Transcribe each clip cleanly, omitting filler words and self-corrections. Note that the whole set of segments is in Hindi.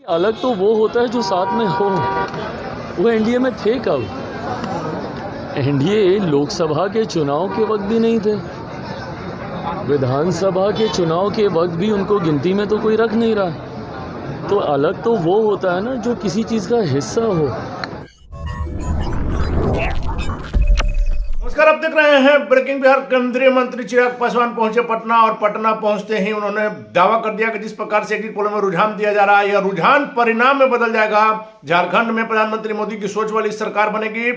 अलग तो वो होता है जो साथ में हो। वो एनडीए में थे कब? एनडीए लोकसभा के चुनाव के वक्त भी नहीं थे, विधानसभा के चुनाव के वक्त भी उनको गिनती में तो कोई रख नहीं रहा। तो अलग तो वो होता है ना जो किसी चीज़ का हिस्सा हो। नमस्कार, आप देख रहे हैं ब्रेकिंग बिहार। केंद्रीय मंत्री चिराग पासवान पहुंचे पटना और पटना पहुंचते ही उन्होंने दावा कर दिया कि जिस प्रकार से एग्जिट पोल में रुझान दिया जा रहा है, यह रुझान परिणाम में बदल जाएगा। झारखंड में प्रधानमंत्री मोदी की सोच वाली सरकार बनेगी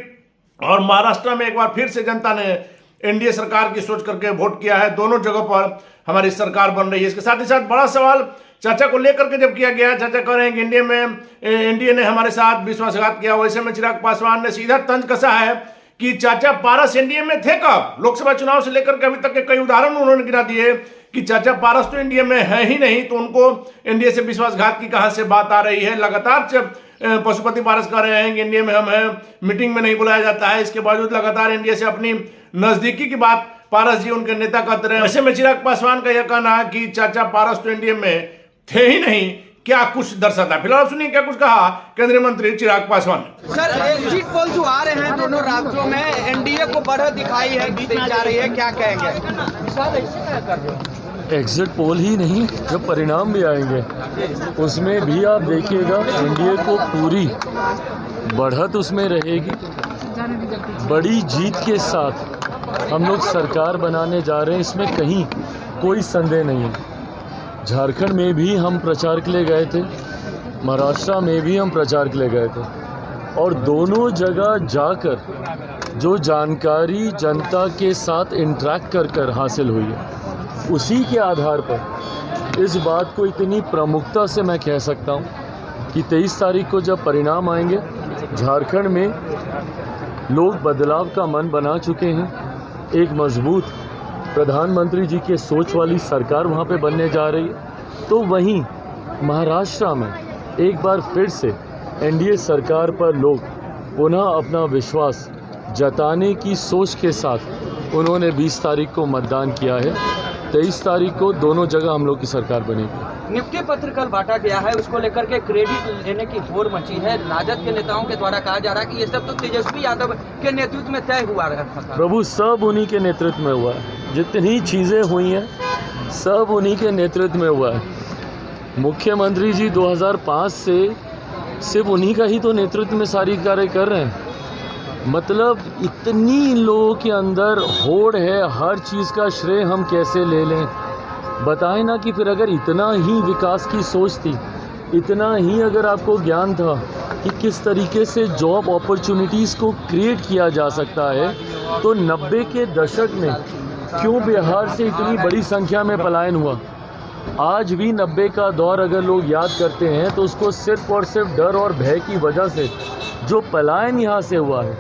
और महाराष्ट्र में एक बार फिर से जनता ने एनडीए सरकार की सोच करके वोट किया है। दोनों जगहों पर हमारी सरकार बन रही है। इसके साथ ही साथ बड़ा सवाल चाचा को लेकर के जब किया गया, चाचा कह रहे हैं कि एनडीए ने हमारे साथ विश्वासघात किया। वैसे में चिराग पासवान ने सीधा तंज कसा है कि चाचा पारस एनडीए में थे कब। लोकसभा चुनाव से लेकर के अभी तक के कई उदाहरण उन्होंने गिना दिए कि चाचा पारस तो एनडीए में है ही नहीं, तो उनको एनडीए से विश्वासघात की कहां से बात आ रही है। लगातार पशुपति पारस कह रहे हैं कि एनडीए में हम हैं, मीटिंग में नहीं बुलाया जाता है। इसके बावजूद लगातार एनडीए से अपनी नजदीकी की बात पारस जी उनके नेता करते रहे। ऐसे में चिराग पासवान का यह कहना है कि चाचा पारस तो एनडीए में थे ही नहीं, क्या कुछ दर्शाता है। फिलहाल सुनिए क्या कुछ कहा केंद्रीय मंत्री चिराग पासवान ने। सर, एग्जिट पोल जो आ रहे हैं दोनों राज्यों में, एनडीए को बढ़त दिखाई है दी जा रही है, क्या कहेंगे? एग्जिट पोल ही नहीं, जब परिणाम भी आएंगे उसमें भी आप देखिएगा एनडीए को पूरी बढ़त उसमें रहेगी। बड़ी जीत के साथ हम लोग सरकार बनाने जा रहे हैं, इसमें कहीं कोई संदेह नहीं है। झारखंड में भी हम प्रचार के लिए गए थे, महाराष्ट्र में भी हम प्रचार के लिए गए थे और दोनों जगह जाकर जो जानकारी जनता के साथ इंटरेक्ट कर हासिल हुई है, उसी के आधार पर इस बात को इतनी प्रमुखता से मैं कह सकता हूँ कि 23 तारीख को जब परिणाम आएंगे, झारखंड में लोग बदलाव का मन बना चुके हैं। एक मजबूत प्रधानमंत्री जी के सोच वाली सरकार वहाँ पे बनने जा रही है। तो वहीं महाराष्ट्र में एक बार फिर से एनडीए सरकार पर लोग पुनः अपना विश्वास जताने की सोच के साथ उन्होंने 20 तारीख को मतदान किया है। 23 तारीख को दोनों जगह हम लोग की सरकार बनेगी। नियुक्ति पत्र कल बांटा गया है, उसको लेकर के क्रेडिट लेने की होड़ मची है। राजद के नेताओं के द्वारा कहा जा रहा है कि ये सब तो तेजस्वी यादव के नेतृत्व में तय हुआ था। प्रभु, सब उन्हीं के नेतृत्व में हुआ है। जितनी चीज़ें हुई हैं सब उन्हीं के नेतृत्व में हुआ है। मुख्यमंत्री जी 2005 से सिर्फ उन्हीं का ही तो नेतृत्व में सारी कार्य कर रहे हैं। मतलब इतनी इन लोगों के अंदर होड़ है, हर चीज़ का श्रेय हम कैसे ले लें, बताएं ना। कि फिर अगर इतना ही विकास की सोच थी, इतना ही अगर आपको ज्ञान था कि किस तरीके से जॉब अपॉर्चुनिटीज़ को क्रिएट किया जा सकता है, तो 90 के दशक में क्यों बिहार से इतनी बड़ी संख्या में पलायन हुआ। आज भी 90 का दौर अगर लोग याद करते हैं तो उसको सिर्फ और सिर्फ डर और भय की वजह से जो पलायन यहाँ से हुआ है,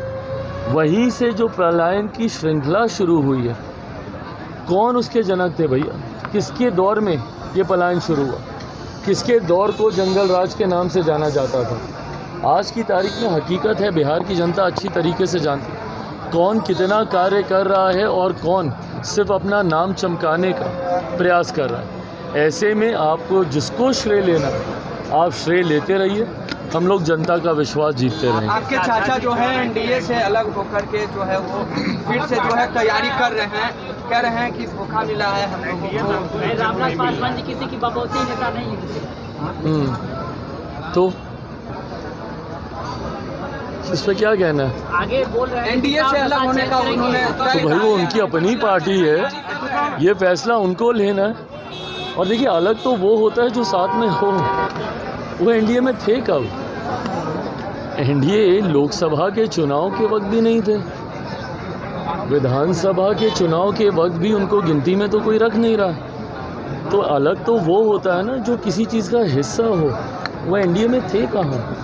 वहीं से जो पलायन की श्रृंखला शुरू हुई है, कौन उसके जनक थे भैया? किसके दौर में ये पलायन शुरू हुआ? किसके दौर को जंगल राज के नाम से जाना जाता था? आज की तारीख में हकीकत है, बिहार की जनता अच्छी तरीके से जानती है कौन कितना कार्य कर रहा है और कौन सिर्फ अपना नाम चमकाने का प्रयास कर रहा है। ऐसे में आपको जिसको श्रेय लेना आप श्रेय लेते रहिए, हम लोग जनता का विश्वास जीतते रहेंगे। आपके चाचा जो है एनडीए से अलग होकर के जो है वो फिर से जो है तैयारी कर रहे हैं, कह रहे हैं कि धोखा मिला है हम लोगों को। रामनाथ पासवान जी किसी की बपौती नेता नहीं है। तो इस पर क्या कहना है? आगे बोल रहे हैं एनडीए से अलग होने का उन्होंने तो भाई वो उनकी अपनी पार्टी है, ये फैसला उनको लेना है। और देखिए, अलग तो वो होता है जो साथ में हो। वो एनडीए में थे कब? एनडीए लोकसभा के चुनाव के वक्त भी नहीं थे, विधानसभा के चुनाव के वक्त भी उनको गिनती में तो कोई रख नहीं रहा। तो अलग तो वो होता है ना जो किसी चीज़ का हिस्सा हो। वो एनडीए में थे कहाँ?